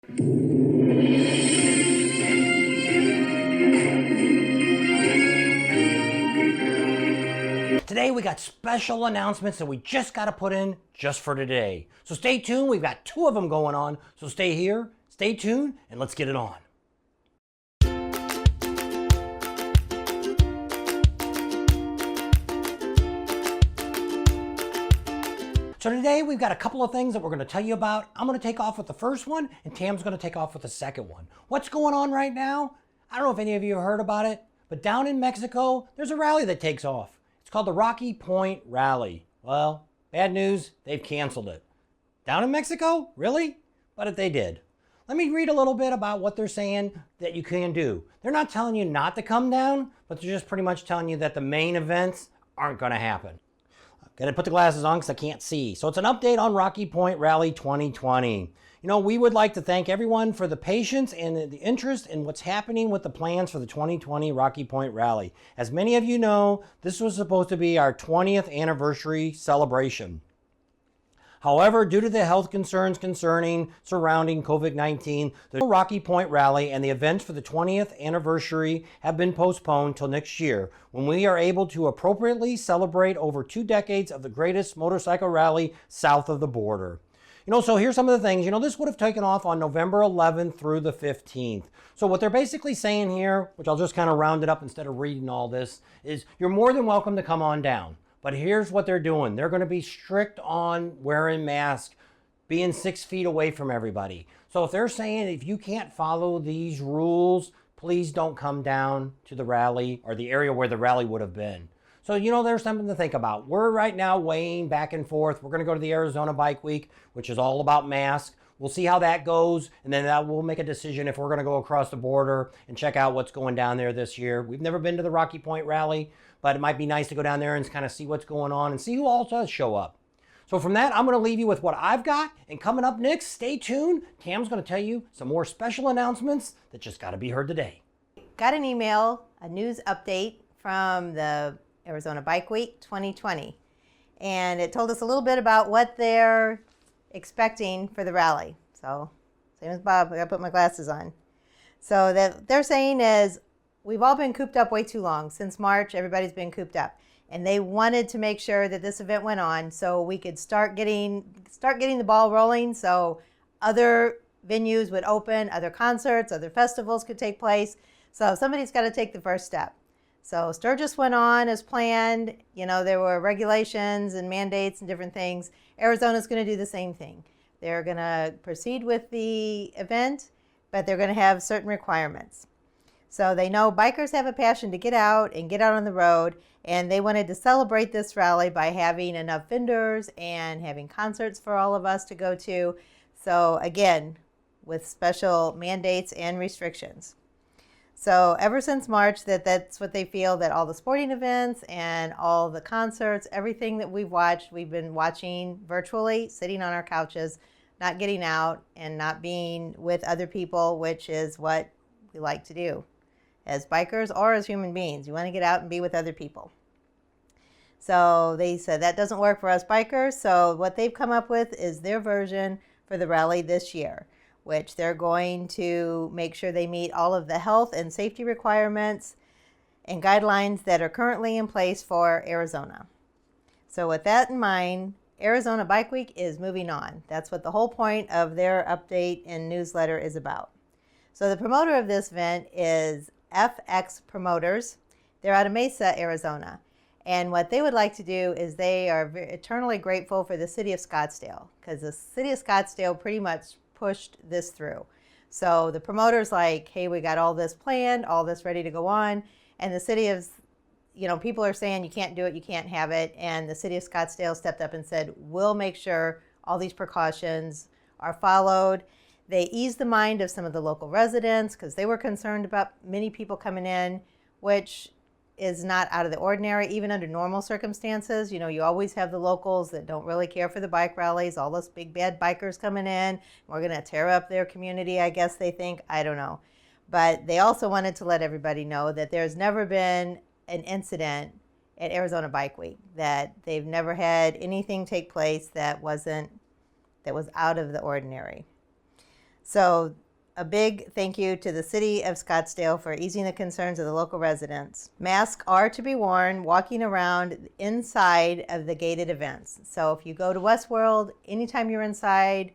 Today we got special announcements that we just got to put in just for today. So stay tuned, we've got 2 of them going on. So stay here, stay tuned, and let's get it on. So today we've got a couple of things that we're going to tell you about. I'm going to take off with the first one, and Tam's going to take off with the second one. What's going on right now? I don't know if any of you have heard about it, but down in Mexico, there's a rally that takes off. It's called the Rocky Point Rally. Well, bad news, they've canceled it. Down in Mexico? Really? But if they did. Let me read a little bit about what they're saying that you can do. They're not telling you not to come down, but they're just pretty much telling you that the main events aren't going to happen. Gotta put the glasses on because I can't see. So it's an update on Rocky Point Rally 2020. You know, we would like to thank everyone for the patience and the interest in what's happening with the plans for the 2020 Rocky Point Rally. As many of you know, this was supposed to be our 20th anniversary celebration. However, due to the health concerns surrounding COVID-19, the Rocky Point Rally and the events for the 20th anniversary have been postponed till next year, when we are able to appropriately celebrate over 2 decades of the greatest motorcycle rally south of the border. You know, so here's some of the things. You know, this would have taken off on November 11th through the 15th. So what they're basically saying here, which I'll just kind of round it up instead of reading all this, is you're more than welcome to come on down. But here's what they're doing. They're going to be strict on wearing masks, being 6 feet away from everybody. So if they're saying if you can't follow these rules, please don't come down to the rally or the area where the rally would have been. So, you know, there's something to think about. We're right now weighing back and forth. We're going to go to the Arizona Bike Week, which is all about masks. We'll see how that goes, and then we'll make a decision if we're going to go across the border and check out what's going down there this year. We've never been to the Rocky Point Rally, but it might be nice to go down there and kind of see what's going on and see who all does show up. So from that, I'm going to leave you with what I've got, and coming up next, stay tuned. Tam's going to tell you some more special announcements that just got to be heard today. Got an email, a news update from the Arizona Bike Week 2020, and it told us a little bit about what they're expecting for the rally. So same as Bob, I gotta put my glasses on. So that they're saying is we've all been cooped up way too long. Since March, everybody's been cooped up, and they wanted to make sure that this event went on so we could start getting the ball rolling, so other venues would open, other concerts, other festivals could take place. So somebody's got to take the first step. So Sturgis went on as planned. You know, there were regulations and mandates and different things. Arizona's going to do the same thing. They're going to proceed with the event, but they're going to have certain requirements. So they know bikers have a passion to get out and get out on the road, and they wanted to celebrate this rally by having enough vendors and having concerts for all of us to go to. So again, with special mandates and restrictions. So ever since March, that's what they feel, that all the sporting events and all the concerts, everything that we've watched, we've been watching virtually, sitting on our couches, not getting out and not being with other people, which is what we like to do as bikers or as human beings. You want to get out and be with other people. So they said that doesn't work for us bikers. So what they've come up with is their version for the rally this year, which they're going to make sure they meet all of the health and safety requirements and guidelines that are currently in place for Arizona. So with that in mind, Arizona Bike Week is moving on. That's what the whole point of their update and newsletter is about. So the promoter of this event is FX Promoters. They're out of Mesa, Arizona. And what they would like to do is they are eternally grateful for the city of Scottsdale, because the city of Scottsdale pretty much pushed this through. So the promoter's like, hey, we got all this planned, all this ready to go on. And the city of, you know, people are saying you can't do it, you can't have it. And the city of Scottsdale stepped up and said, we'll make sure all these precautions are followed. They eased the mind of some of the local residents because they were concerned about many people coming in, which is not out of the ordinary, even under normal circumstances. You know, you always have the locals that don't really care for the bike rallies, all those big bad bikers coming in. We're going to tear up their community, I guess they think. I don't know. But they also wanted to let everybody know that there's never been an incident at Arizona Bike Week, that they've never had anything take place that was out of the ordinary. So a big thank you to the city of Scottsdale for easing the concerns of the local residents. Masks are to be worn walking around inside of the gated events. So if you go to Westworld, anytime you're inside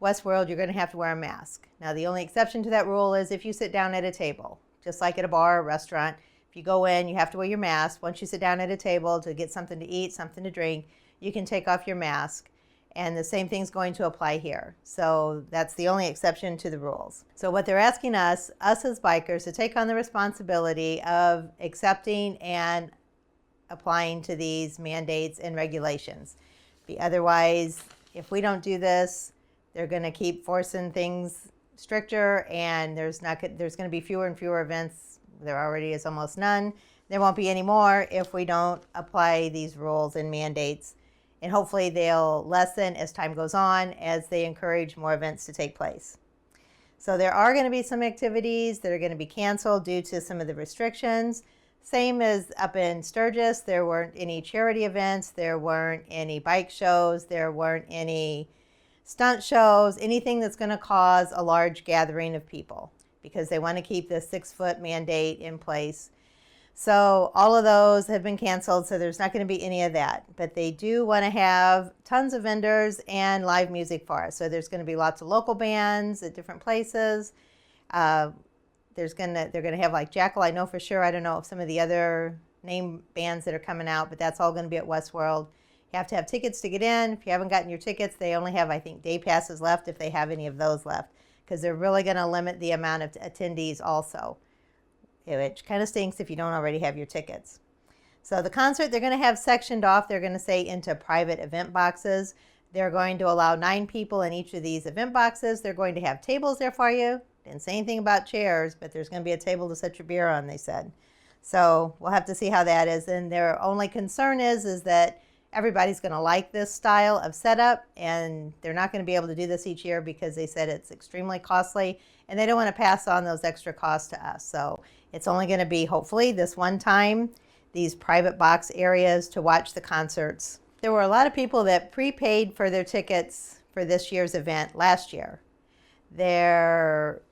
Westworld, you're going to have to wear a mask. Now, the only exception to that rule is if you sit down at a table, just like at a bar or restaurant. If you go in, you have to wear your mask. Once you sit down at a table to get something to eat, something to drink, you can take off your mask. And the same thing's going to apply here. So that's the only exception to the rules. So what they're asking us as bikers, to take on the responsibility of accepting and applying to these mandates and regulations. Otherwise, if we don't do this, they're going to keep forcing things stricter, and there's going to be fewer and fewer events. There already is almost none. There won't be any more if we don't apply these rules and mandates. And hopefully they'll lessen as time goes on as they encourage more events to take place. So there are going to be some activities that are going to be canceled due to some of the restrictions. Same as up in Sturgis, there weren't any charity events, there weren't any bike shows, there weren't any stunt shows, anything that's going to cause a large gathering of people, because they want to keep the 6-foot mandate in place. So all of those have been canceled, so there's not going to be any of that. But they do want to have tons of vendors and live music for us. So there's going to be lots of local bands at different places. They're going to have like Jackal, I know for sure. I don't know if some of the other name bands that are coming out, but that's all going to be at Westworld. You have to have tickets to get in. If you haven't gotten your tickets, they only have, I think, day passes left, if they have any of those left, because they're really going to limit the amount of attendees also, which kind of stinks if you don't already have your tickets. So the concert, they're going to have sectioned off. They're going to say into private event boxes. They're going to allow 9 people in each of these event boxes. They're going to have tables there for you. Didn't say anything about chairs, but there's going to be a table to set your beer on, they said. So we'll have to see how that is. And their only concern is that everybody's going to like this style of setup, and they're not going to be able to do this each year because they said it's extremely costly, and they don't want to pass on those extra costs to us. So it's only going to be, hopefully, this one time, these private box areas to watch the concerts. There were a lot of people that prepaid for their tickets for this year's event last year. They're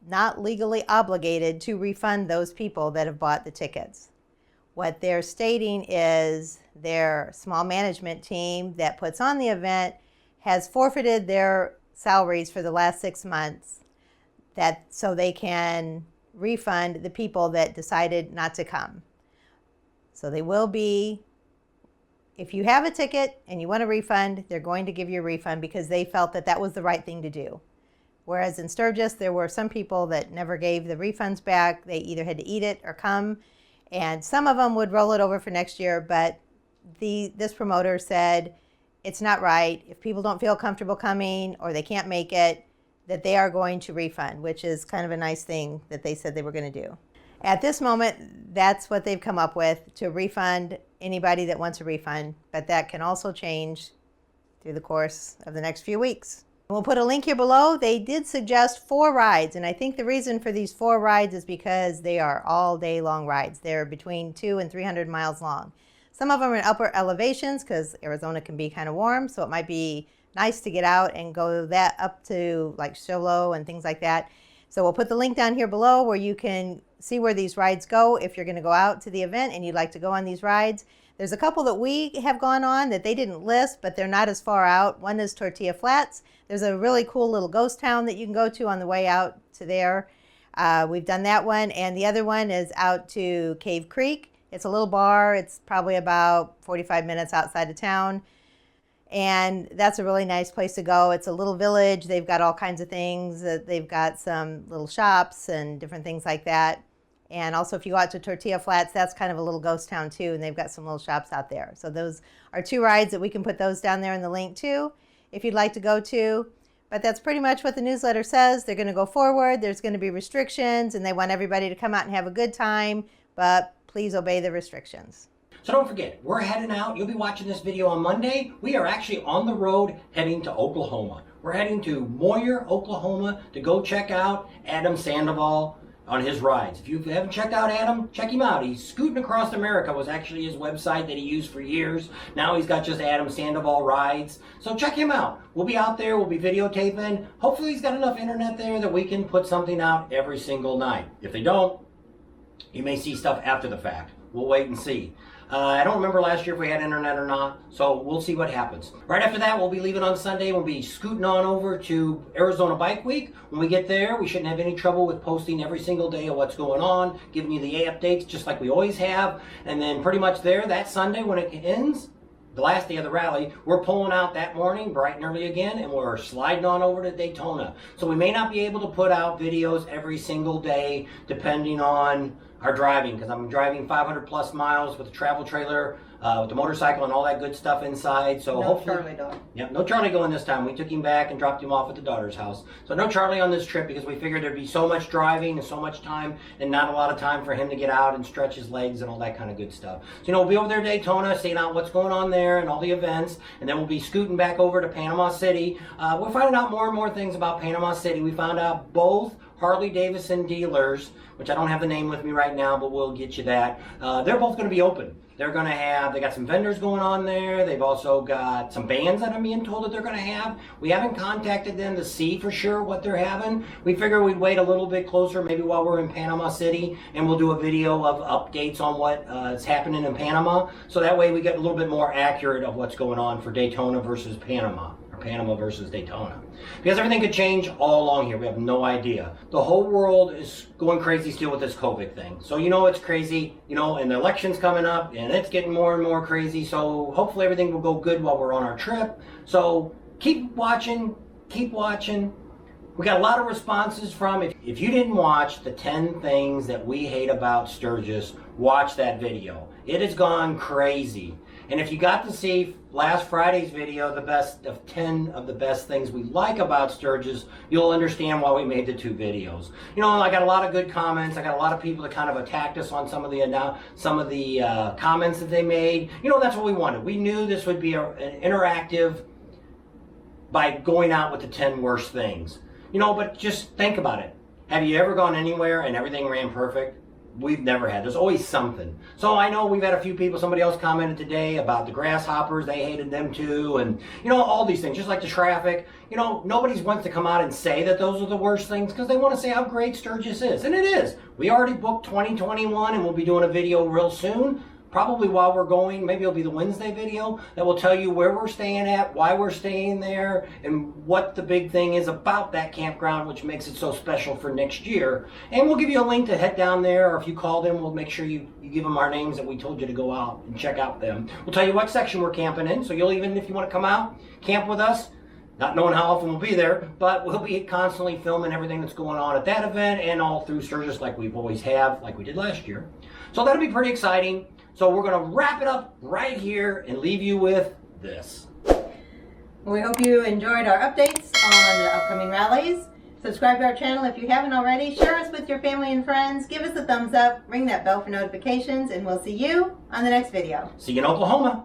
not legally obligated to refund those people that have bought the tickets. What they're stating is their small management team that puts on the event has forfeited their salaries for the last 6 months, so they can refund the people that decided not to come. So they will be, if you have a ticket and you want a refund, they're going to give you a refund because they felt that that was the right thing to do. Whereas in Sturgis, there were some people that never gave the refunds back. They either had to eat it or come. And some of them would roll it over for next year, but this promoter said it's not right. If people don't feel comfortable coming or they can't make it, that they are going to refund, which is kind of a nice thing that they said they were going to do. At this moment, that's what they've come up with, to refund anybody that wants a refund, but that can also change through the course of the next few weeks. We'll put a link here below. They did suggest 4 rides, and I think the reason for these 4 rides is because they are all day long rides. They're between 200 and 300 miles long. Some of them are in upper elevations because Arizona can be kind of warm, so it might be nice to get out and go that up to like Sholo and things like that. So we'll put the link down here below where you can see where these rides go if you're going to go out to the event and you'd like to go on these rides. There's a couple that we have gone on that they didn't list, but they're not as far out. One is Tortilla Flats. There's a really cool little ghost town that you can go to on the way out to there. We've done that one. And the other one is out to Cave Creek. It's a little bar. It's probably about 45 minutes outside of town. And that's a really nice place to go. It's a little village. They've got all kinds of things. They've got some little shops and different things like that. And also if you go out to Tortilla Flats, that's kind of a little ghost town too, and they've got some little shops out there. So those are 2 rides that we can put those down there in the link too, if you'd like to go to. But that's pretty much what the newsletter says. They're going to go forward. There's going to be restrictions, and they want everybody to come out and have a good time, but please obey the restrictions. So don't forget, we're heading out. You'll be watching this video on Monday. We are actually on the road heading to Oklahoma. We're heading to Moyer, Oklahoma to go check out Adam Sandoval. on his rides. If you haven't checked out Adam, check him out. He's Scooting Across America was actually his website that he used for years. Now he's got just Adam Sandoval Rides. So check him out. We'll be out there. We'll be videotaping. Hopefully he's got enough internet there that we can put something out every single night. If they don't, you may see stuff after the fact. We'll wait and see. I don't remember last year if we had internet or not, so we'll see what happens. Right after that, we'll be leaving on Sunday. We'll be scooting on over to Arizona Bike Week. When we get there, we shouldn't have any trouble with posting every single day of what's going on, giving you the updates just like we always have. And then pretty much there, that Sunday when it ends, the last day of the rally, we're pulling out that morning, bright and early again, and we're sliding on over to Daytona. So we may not be able to put out videos every single day, depending on our driving, because I'm driving 500 plus miles with a travel trailer, with the motorcycle and all that good stuff inside. So hopefully, Charlie dog. Yep, no Charlie going this time. We took him back and dropped him off at the daughter's house. So no Charlie on this trip because we figured there'd be so much driving and so much time and not a lot of time for him to get out and stretch his legs and all that kind of good stuff. So, we'll be over there at Daytona, seeing out what's going on there and all the events, and then we'll be scooting back over to Panama City. We're finding out more and more things about Panama City. We found out both Harley Davidson dealers, which I don't have the name with me right now, but we'll get you that. They're both going to be open. They got some vendors going on there. They've also got some bands that I'm being told that they're going to have. We haven't contacted them to see for sure what they're having. We figure we'd wait a little bit closer, maybe while we're in Panama City, and we'll do a video of updates on what is happening in Panama. So that way we get a little bit more accurate of what's going on for Daytona versus Panama. Panama versus Daytona. Because everything could change all along here. We have no idea. The whole world is going crazy still with this COVID thing. So it's crazy, and the election's coming up and it's getting more and more crazy. So hopefully everything will go good while we're on our trip. So keep watching, keep watching. We got a lot of responses from, if you didn't watch the 10 things that we hate about Sturgis, watch that video. It has gone crazy. And if you got to see last Friday's video, the best of 10 of the best things we like about Sturgis, you'll understand why we made the 2 videos. I got a lot of good comments. I got a lot of people that kind of attacked us on some of the comments that they made. That's what we wanted. We knew this would be an interactive by going out with the 10 worst things. But just think about it. Have you ever gone anywhere and everything ran perfect? We've never had. There's always something. So I know we've had a few people, somebody else commented today about the grasshoppers. They hated them too. And, all these things, just like the traffic. Nobody wants to come out and say that those are the worst things because they want to say how great Sturgis is. And it is. We already booked 2021 and we'll be doing a video real soon. Probably while we're going, maybe it'll be the Wednesday video that will tell you where we're staying at, why we're staying there, and what the big thing is about that campground, which makes it so special for next year. And we'll give you a link to head down there, or if you call them, we'll make sure you give them our names that we told you to go out and check out them. We'll tell you what section we're camping in, so you'll even, if you want to come out, camp with us, not knowing how often we'll be there, but we'll be constantly filming everything that's going on at that event and all through Sturgis like we've always have, like we did last year. So that'll be pretty exciting. So we're going to wrap it up right here and leave you with this. We hope you enjoyed our updates on the upcoming rallies. Subscribe to our channel if you haven't already. Share us with your family and friends. Give us a thumbs up. Ring that bell for notifications. And we'll see you on the next video. See you in Oklahoma.